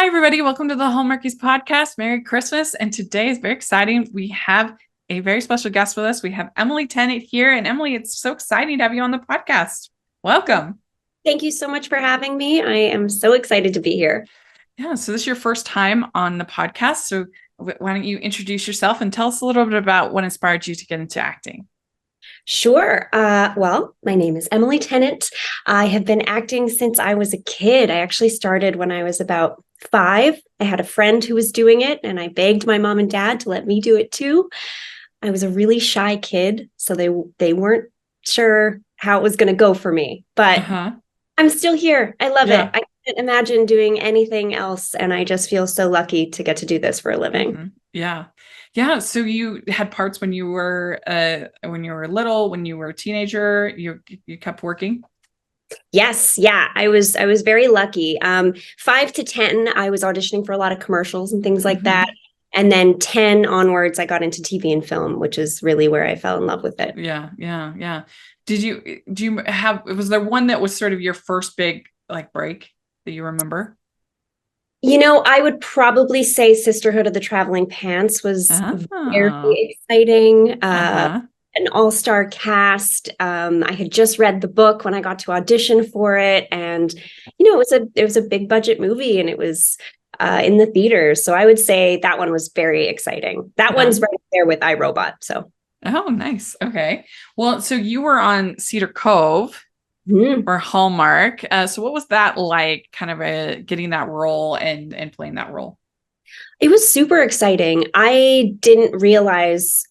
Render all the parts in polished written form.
Hi, everybody. Welcome to the Hallmarkies podcast. Merry Christmas. And today is very exciting. We have a very special guest with us. We have Emily Tennant here. And Emily, it's so exciting to have you on the podcast. Welcome. Thank you so much for having me. I am so excited to be here. Yeah. So this is your first time on the podcast. So why don't you introduce yourself and tell us a little bit about what inspired you to get into acting? Sure. Well, my name is Emily Tennant. I have been acting since I was a kid. I actually started when I was about 5. I had a friend who was doing it, and I begged my mom and dad to let me do it too. I was a really shy kid, so they weren't sure how it was going to go for me, but I'm still here. I love it. I can't imagine doing anything else, and I just feel so lucky to get to do this for a living. Yeah. Yeah. So you had parts when you were little, when you were a teenager, you kept working. Yes, yeah, I was very lucky. 5 to 10, I was auditioning for a lot of commercials and things like that. And then 10 onwards, I got into TV and film, which is really where I fell in love with it. Yeah. Was there one that was sort of your first big break that you remember? I would probably say Sisterhood of the Traveling Pants was very exciting. An all-star cast. I had just read the book when I got to audition for it, and it was a big budget movie, and it was in the theaters. So I would say that one was very exciting. That one's right there with iRobot. So. Oh, nice. Okay. Well, so you were on Cedar Cove or Hallmark. So what was that like, kind of getting that role and playing that role? It was super exciting. I didn't realize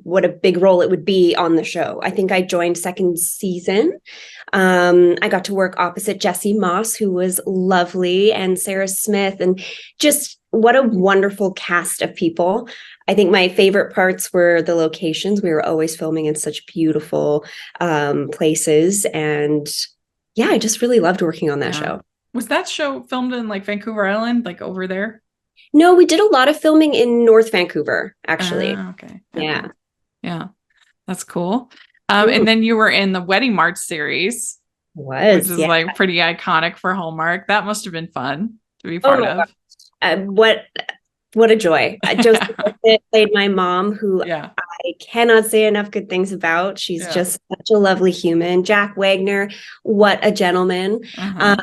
what a big role it would be on the show. I think I joined second season. I got to work opposite Jesse Moss, who was lovely, and Sarah Smith, and just what a wonderful cast of people. I think my favorite parts were the locations. We were always filming in such beautiful places. And yeah, I just really loved working on that show. Was that show filmed in Vancouver Island, over there? No, we did a lot of filming in North Vancouver, actually. Okay. Yeah. That's cool. And then you were in the Wedding March series, which is pretty iconic for Hallmark. That must have been fun to be part of. What a joy. Josie played my mom, who I cannot say enough good things about. She's just such a lovely human. Jack Wagner, what a gentleman. I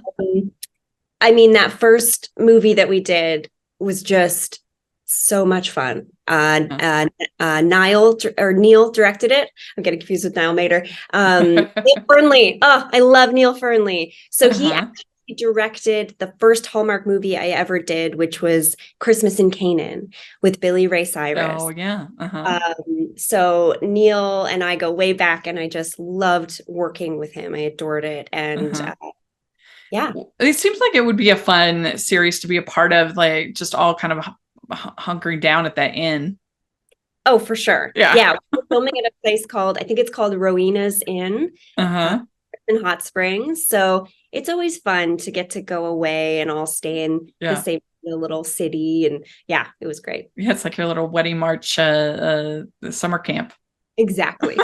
mean, that first movie that we did was just so much fun. Neil directed it. I'm getting confused with Niall Mater. Neil Fernley. Oh, I love Neil Fernley. So he actually directed the first Hallmark movie I ever did, which was Christmas in Canaan with Billy Ray Cyrus. Oh, yeah. So Neil and I go way back, and I just loved working with him. I adored it. And yeah. It seems like it would be a fun series to be a part of, just all kind of hunkering down at that inn. Oh, for sure. Yeah. We're filming at a place I think it's called Rowena's Inn in Hot Springs. So it's always fun to get to go away and all stay in the same little city. And yeah, it was great. Yeah, it's like your little Wedding March summer camp. Exactly.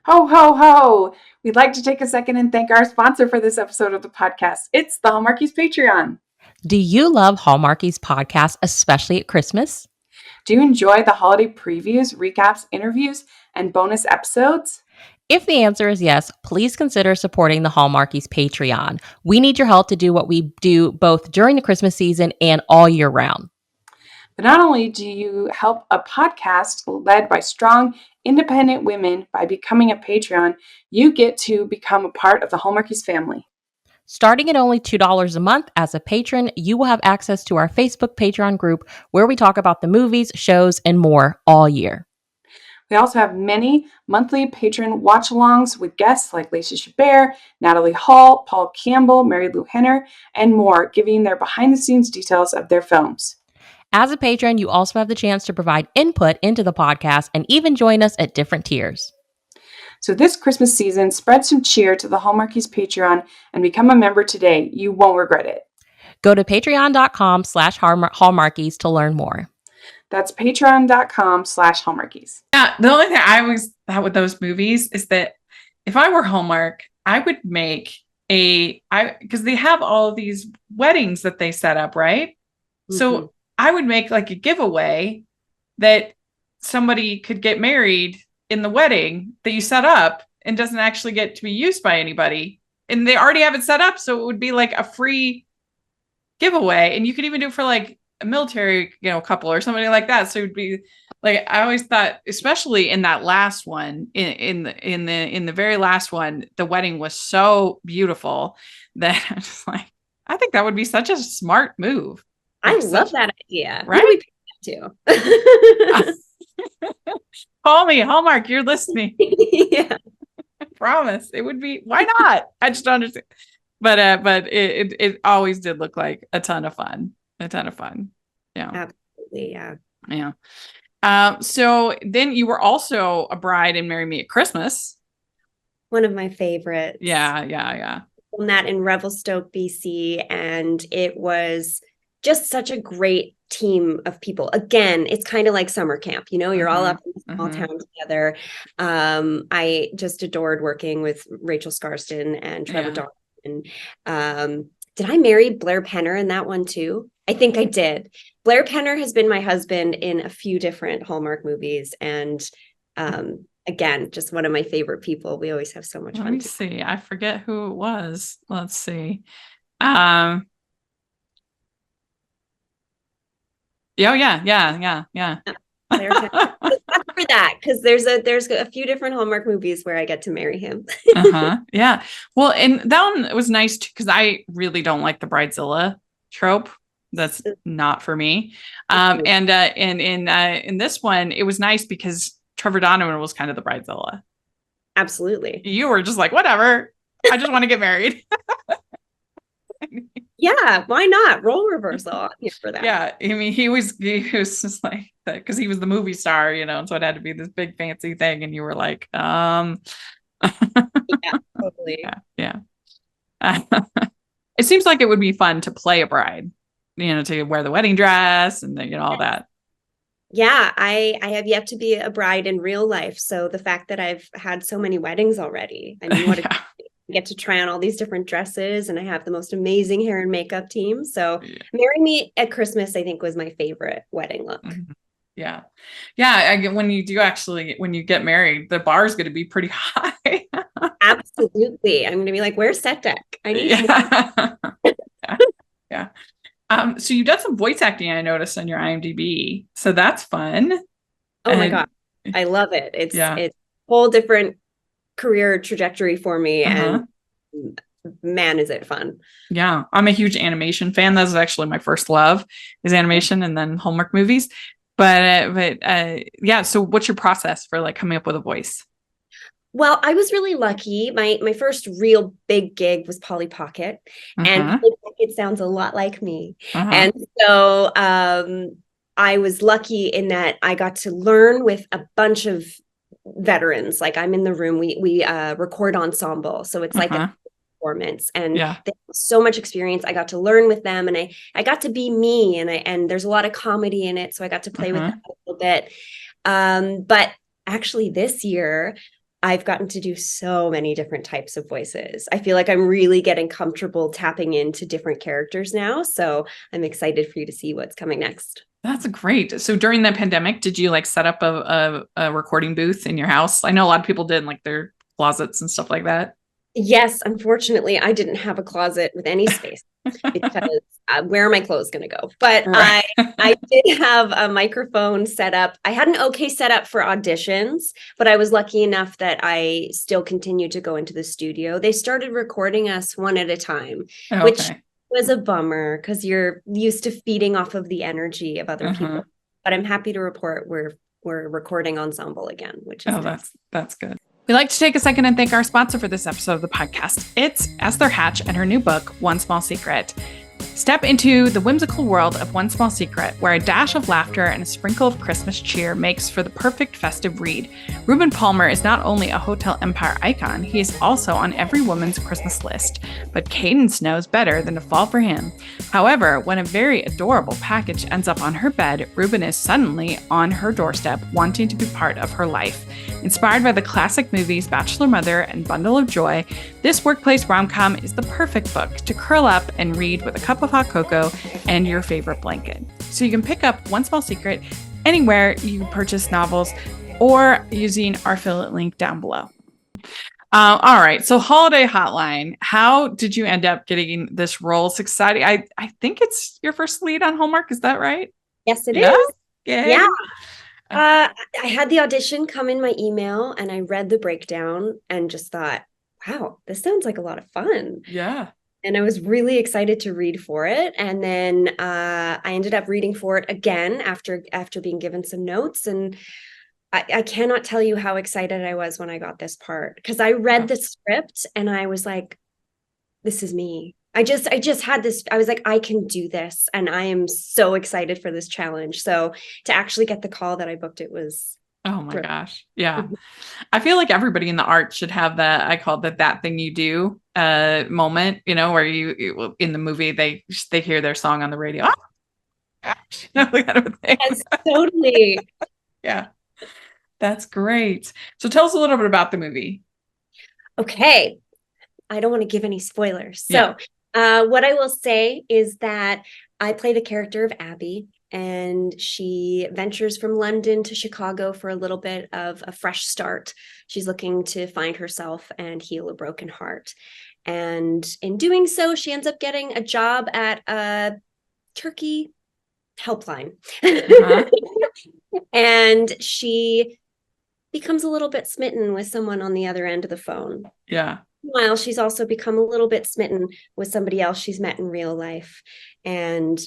Ho, ho, ho. We'd like to take a second and thank our sponsor for this episode of the podcast. It's the Hallmarkies Patreon. Do you love Hallmarkies podcast, especially at Christmas? Do you enjoy the holiday previews, recaps, interviews, and bonus episodes? If the answer is yes, please consider supporting the Hallmarkies Patreon. We need your help to do what we do both during the Christmas season and all year round. But not only do you help a podcast led by strong, independent women by becoming a Patreon, you get to become a part of the Hallmarkies family. Starting at only $2 a month as a patron, you will have access to our Facebook Patreon group where we talk about the movies, shows, and more all year. We also have many monthly patron watch-alongs with guests like Lacey Chabert, Natalie Hall, Paul Campbell, Mary Lou Henner, and more, giving their behind-the-scenes details of their films. As a patron, you also have the chance to provide input into the podcast and even join us at different tiers. So this Christmas season, spread some cheer to the Hallmarkies Patreon and become a member today. You won't regret it. Go to patreon.com/Hallmarkies to learn more. That's patreon.com/Hallmarkies. Yeah, the only thing I always thought with those movies is that if I were Hallmark, I would make because they have all of these weddings that they set up, right? Mm-hmm. So I would make like a giveaway that somebody could get married in the wedding that you set up and doesn't actually get to be used by anybody. And they already have it set up. So it would be like a free giveaway. And you could even do it for like a military, couple or somebody like that. So it would be like, I always thought, especially in that last one, in the very last one, the wedding was so beautiful that I'm just like, I think that would be such a smart move. I love that idea. Right? Who do we pick that to? Call me, Hallmark, you're listening. Yeah. I promise. It would be, why not? I just don't understand. But it always did look like a ton of fun. Yeah. Absolutely. Yeah. Yeah. So then you were also a bride in Marry Me at Christmas. One of my favorites. Yeah. On that in Revelstoke, BC. And it was just such a great team of people. Again, it's kind of like summer camp, you're all up in a small town together. I just adored working with Rachel Scarston and Trevor Dawson. Did I marry Blair Penner in that one too? I think I did. Blair Penner has been my husband in a few different Hallmark movies. And again, just one of my favorite people. We always have so much fun. Let me see. I forget who it was. Let's see. Yeah. For that, because there's a few different Hallmark movies where I get to marry him. Yeah. Well, and that one was nice too, because I really don't like the bridezilla trope. That's not for me. And in this one, it was nice because Trevor Donovan was kind of the bridezilla. Absolutely. You were just like, whatever. I just want to get married. Yeah, why not? Role reversal. I'm here for that. Yeah, I mean, he was just like that because he was the movie star, and so it had to be this big fancy thing, and you were like, Yeah, totally. Yeah. It seems like it would be fun to play a bride, to wear the wedding dress and all that. Yeah, I have yet to be a bride in real life, so the fact that I've had so many weddings already, I mean, what get to try on all these different dresses, and I have the most amazing hair and makeup team. So Marry Me at Christmas, I think, was my favorite wedding look. Mm-hmm. Yeah. When you get married, the bar is going to be pretty high. Absolutely. I'm going to be like, where's set deck? I need Yeah. So you've done some voice acting, I noticed, on your IMDb. So that's fun. My God. I love it. It's a whole different career trajectory for me, and man, is it fun. Yeah, I'm a huge animation fan. That's actually my first love, is animation, and then Hallmark movies. But yeah, so what's your process for like coming up with a voice? Well, I was really lucky. My first real big gig was Polly Pocket, and it sounds a lot like me. And so I was lucky in that I got to learn with a bunch of veterans. Like, I'm in the room, we record ensemble, so it's like a performance, and they have so much experience. I got to learn with them, and I got to be me, and there's a lot of comedy in it, so I got to play with that a little bit. But actually this year I've gotten to do so many different types of voices. I feel like I'm really getting comfortable tapping into different characters now, so I'm excited for you to see what's coming next. That's great. So during the pandemic, did you like set up a recording booth in your house? I know a lot of people did, like their closets and stuff like that. Yes, unfortunately, I didn't have a closet with any space because where are my clothes going to go? But I did have a microphone set up. I had an okay setup for auditions, but I was lucky enough that I still continued to go into the studio. They started recording us one at a time, which was a bummer because you're used to feeding off of the energy of other people. But I'm happy to report we're recording ensemble again, which is nice. That's good. We'd like to take a second and thank our sponsor for this episode of the podcast. It's Esther Hatch and her new book, One Small Secret. Step into the whimsical world of One Small Secret, where a dash of laughter and a sprinkle of Christmas cheer makes for the perfect festive read. Reuben Palmer is not only a Hotel Empire icon, he is also on every woman's Christmas list. But Cadence knows better than to fall for him. However, when a very adorable package ends up on her bed, Reuben is suddenly on her doorstep, wanting to be part of her life. Inspired by the classic movies Bachelor Mother and Bundle of Joy, this workplace rom-com is the perfect book to curl up and read with a cup of hot cocoa and your favorite blanket. So you can pick up One Small Secret anywhere you purchase novels or using our affiliate link down below. All right, so Holiday Hotline. How did you end up getting this role? It's exciting. I think it's your first lead on Hallmark. Is that right? Yes, it Yeah? is. Yay. Yeah. I had the audition come in my email and I read the breakdown and just thought, wow, this sounds like a lot of fun. Yeah. And I was really excited to read for it. And then I ended up reading for it again after being given some notes. And I cannot tell you how excited I was when I got this part, because I read the script and I was like, this is me. I just had this, I was like, I can do this. And I am so excited for this challenge. So to actually get the call that I booked, it was. Oh my gosh. Yeah. I feel like everybody in the art should have that. I call that thing you do moment, where you in the movie, they hear their song on the radio. That kind of thing. Yes, totally. Yeah. That's great. So tell us a little bit about the movie. Okay. I don't want to give any spoilers. So what I will say is that I play the character of Abby, and she ventures from London to Chicago for a little bit of a fresh start. She's looking to find herself and heal a broken heart. And in doing so, she ends up getting a job at a turkey helpline. And she becomes a little bit smitten with someone on the other end of the phone. Yeah. Meanwhile, she's also become a little bit smitten with somebody else she's met in real life. And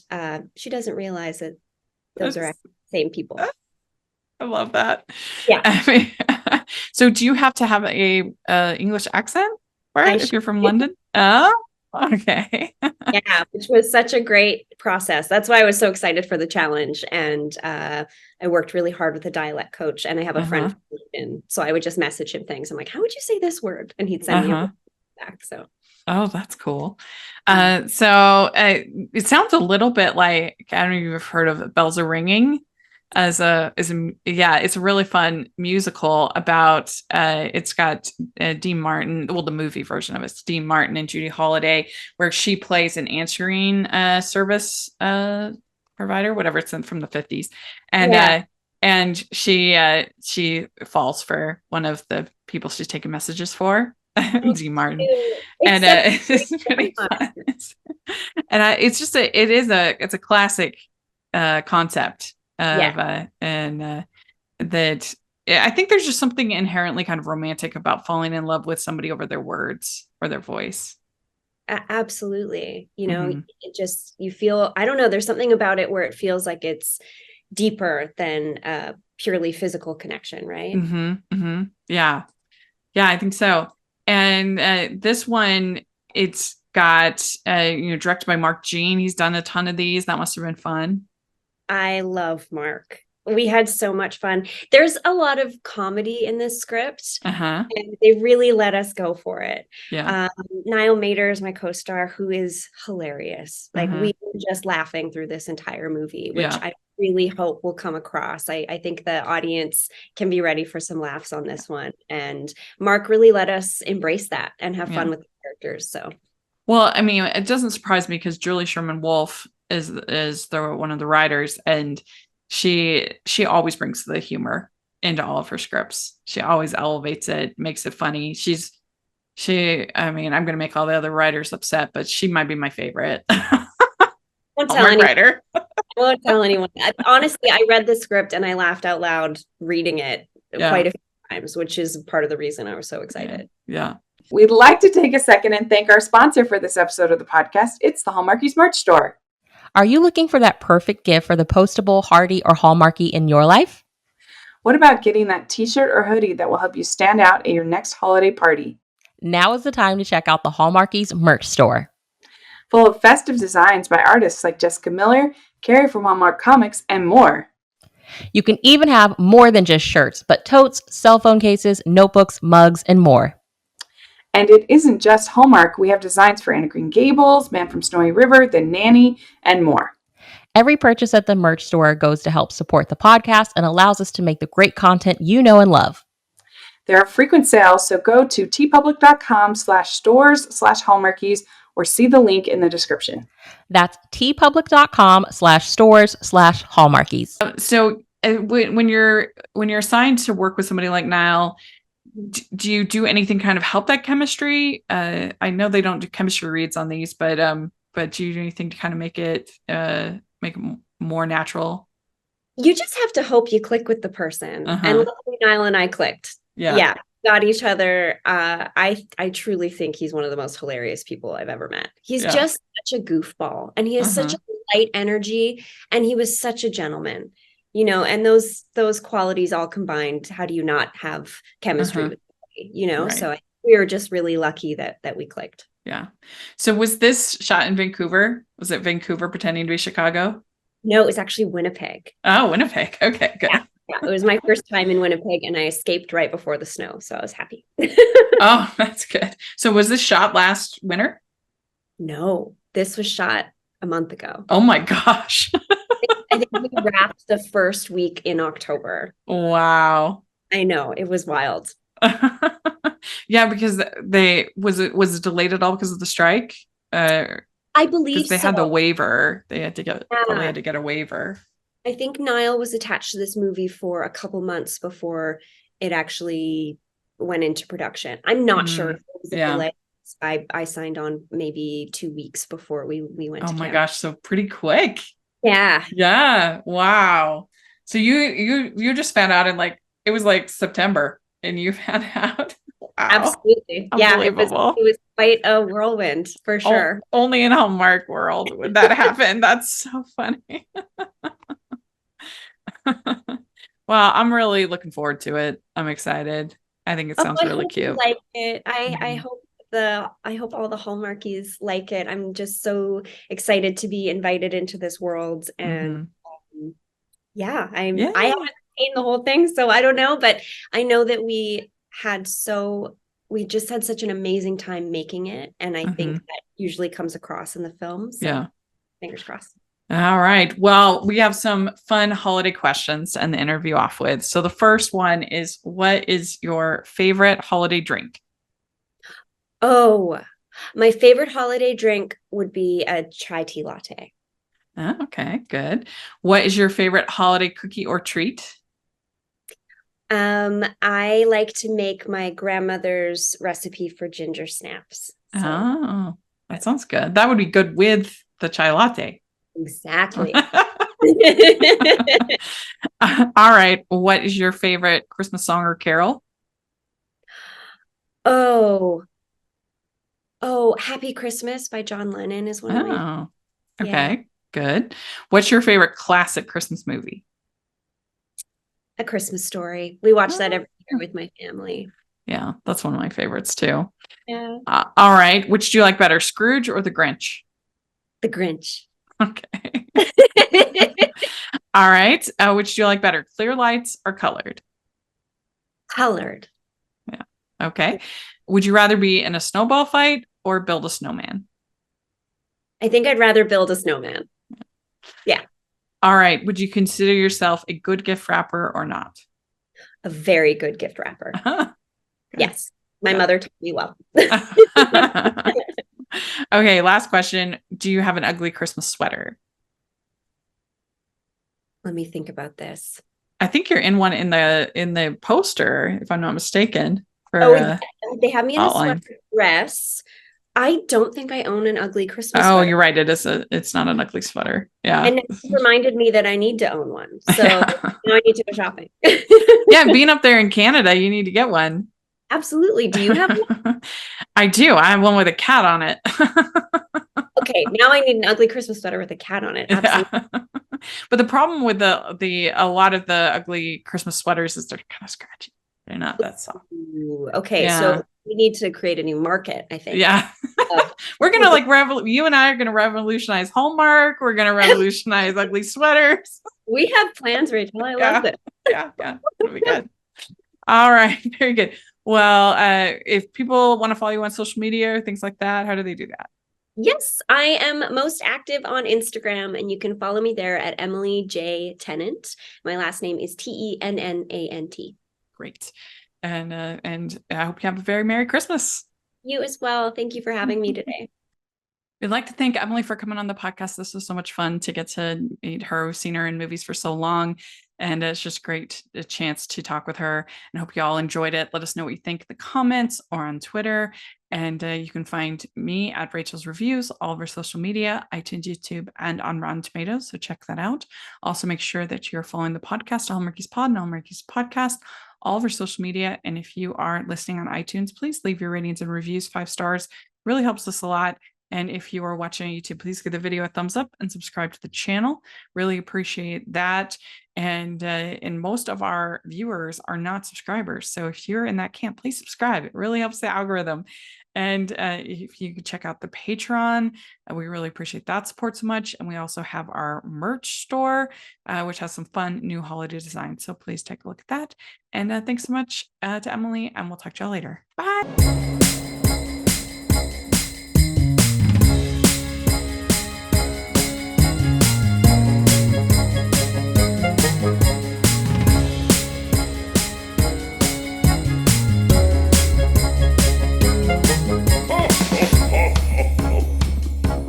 she doesn't realize that those are actually the same people. I love that. Yeah. I mean, so do you have to have a English accent for it if you're from London? Oh, okay. Yeah, which was such a great process. That's why I was so excited for the challenge. And I worked really hard with a dialect coach, and I have a friend from London, so I would just message him things. I'm like, how would you say this word? And he'd send me a back. So. Oh, that's cool. So it sounds a little bit like, I don't know if you've heard of Bells Are Ringing. It's a really fun musical about it's got Dean Martin, well, the movie version of it's Dean Martin and Judy Holliday, where she plays an answering service provider, whatever, it's from the 50s, and she falls for one of the people she's taking messages for. Dean Martin. And it's pretty fun. And it's a classic concept of and that I think there's just something inherently kind of romantic about falling in love with somebody over their words or their voice. Absolutely. It just, you feel, I don't know, there's something about it where it feels like it's deeper than purely physical connection, right? Yeah, I think so. And this one, it's got directed by Mark Jean. He's done a ton of these. That must have been fun. I love Mark. We had so much fun. There's a lot of comedy in this script, and they really let us go for it. Yeah. Niall Mater is my co-star, who is hilarious. Like we were just laughing through this entire movie, which I really hope will come across. I think the audience can be ready for some laughs on this one. And Mark really let us embrace that and have fun with the characters. So, well, I mean, it doesn't surprise me because Julie Sherman Wolfe is one of the writers, and she always brings the humor into all of her scripts. She always elevates it, makes it funny. I mean, I'm going to make all the other writers upset, but she might be my favorite. Won't tell anyone. Writer. I won't tell anyone. Honestly, I read the script and I laughed out loud reading it quite a few times, which is part of the reason I was so excited. Yeah. We'd like to take a second and thank our sponsor for this episode of the podcast. It's the Hallmarkies merch store. Are you looking for that perfect gift for the postable, hearty, or Hallmarky in your life? What about getting that t-shirt or hoodie that will help you stand out at your next holiday party? Now is the time to check out the Hallmarkies merch store. full of festive designs by artists like Jessica Miller, Carrie from Hallmark Comics, and more. You can even have more than just shirts, but totes, cell phone cases, notebooks, mugs, and more. And it isn't just Hallmark. We have designs for Anna Green Gables, Man from Snowy River, The Nanny, and more. Every purchase at the merch store goes to help support the podcast and allows us to make the great content you know and love. There are frequent sales, so go to tpublic.com/stores/Hallmarkies or see the link in the description. That's tpublic.com/stores/Hallmarkies. So when you're assigned to work with somebody like Niall, do you do anything kind of help that chemistry? I know they don't do chemistry reads on these, but do you do anything to kind of make it more natural? You just have to hope you click with the person. And luckily, Niall and I clicked. Yeah, got each other. I truly think he's one of the most hilarious people I've ever met. He's just such a goofball, and he has such a light energy, and he was such a gentleman, and those qualities all combined, how do you not have chemistry with somebody, Right. So we were just really lucky that we clicked. Yeah. So was this shot in Vancouver? Was it Vancouver pretending to be Chicago? No, it was actually Winnipeg. Oh, Winnipeg. Okay, good. Yeah, it was my first time in Winnipeg, and I escaped right before the snow, so I was happy. Oh, that's good. So was this shot last winter? No, this was shot a month ago. Oh my gosh. I think we wrapped the first week in October. Wow. I know, it was wild. Yeah, because was it delayed at all because of the strike? I believe they had the waiver. They had to get a waiver. I think Niall was attached to this movie for a couple months before it actually went into production. I'm not sure if it was a delay. I signed on maybe 2 weeks before we went to camp. My gosh, so pretty quick. Yeah. Yeah. Wow. So you just found out in it was September and you found out. Wow. Absolutely. Yeah, it was quite a whirlwind for sure. Only in Hallmark world would that happen. That's so funny. Well, I'm really looking forward to it. I'm excited. I think it sounds really cute. I like it. I hope all the Hallmarkies like it. I'm just so excited to be invited into this world, and I haven't seen the whole thing, so I don't know, but I know that we just had such an amazing time making it, and I think that usually comes across in the film. So fingers crossed. All right. Well, we have some fun holiday questions to end the interview off with. So the first one is, what is your favorite holiday drink? Oh, my favorite holiday drink would be a chai tea latte. Oh, okay, good. What is your favorite holiday cookie or treat? I like to make my grandmother's recipe for ginger snaps. So. Oh, that sounds good. That would be good with the chai latte. Exactly. All right. What is your favorite Christmas song or carol? Oh, Happy Christmas by John Lennon is one of my. Okay, good. What's your favorite classic Christmas movie? A Christmas Story. We watch that every year with my family. Yeah, that's one of my favorites too. Yeah. All right. Which do you like better, Scrooge or the Grinch? The Grinch. Okay. All right. Which do you like better, clear lights or colored? Colored. Yeah. Okay. Would you rather be in a snowball fight or build a snowman? I think I'd rather build a snowman. Yeah. All right. Would you consider yourself a good gift wrapper or not? A very good gift wrapper. Yes. My mother taught me well. Okay. Last question. Do you have an ugly Christmas sweater? Let me think about this. I think you're in one in the poster, if I'm not mistaken. For, they have me in a sweater dress. I don't think I own an ugly Christmas sweater. You're right. It's not an ugly sweater. Yeah. And it reminded me that I need to own one. So now I need to go shopping. Yeah, being up there in Canada, you need to get one. Absolutely. Do you have one? I do. I have one with a cat on it. Okay, now I need an ugly Christmas sweater with a cat on it. Absolutely. Yeah. But the problem with a lot of the ugly Christmas sweaters is they're kind of scratchy. They're not that soft. Okay, so we need to create a new market, I think. Yeah. We're going to you and I are going to revolutionize Hallmark. We're going to revolutionize ugly sweaters. We have plans, Rachel. I love this. Yeah. It'll be good. All right. Very good. Well, if people want to follow you on social media or things like that, how do they do that? Yes, I am most active on Instagram, and you can follow me there at Emily J. Tennant. My last name is Tennant. Great. And I hope you have a very Merry Christmas. You as well. Thank you for having me today. We'd like to thank Emily for coming on the podcast. This was so much fun to get to meet her. We've seen her in movies for so long, and it's just great a chance to talk with her. And I hope you all enjoyed it. Let us know what you think in the comments or on Twitter. And you can find me at Rachel's Reviews, all of our social media, iTunes, YouTube, and on Rotten Tomatoes. So check that out. Also, make sure that you're following the podcast, Hallmarkies Pod and Hallmarkies Podcast, all of our social media. And if you are listening on iTunes, please leave your ratings and reviews 5 stars. Really helps us a lot. And if you are watching on YouTube, please give the video a thumbs up and subscribe to the channel. Really appreciate that. And most of our viewers are not subscribers. So if you're in that camp, please subscribe. It really helps the algorithm. And if you could check out the Patreon, we really appreciate that support so much. And we also have our merch store, which has some fun new holiday designs. So please take a look at that. And thanks so much to Emily, and we'll talk to y'all later. Bye.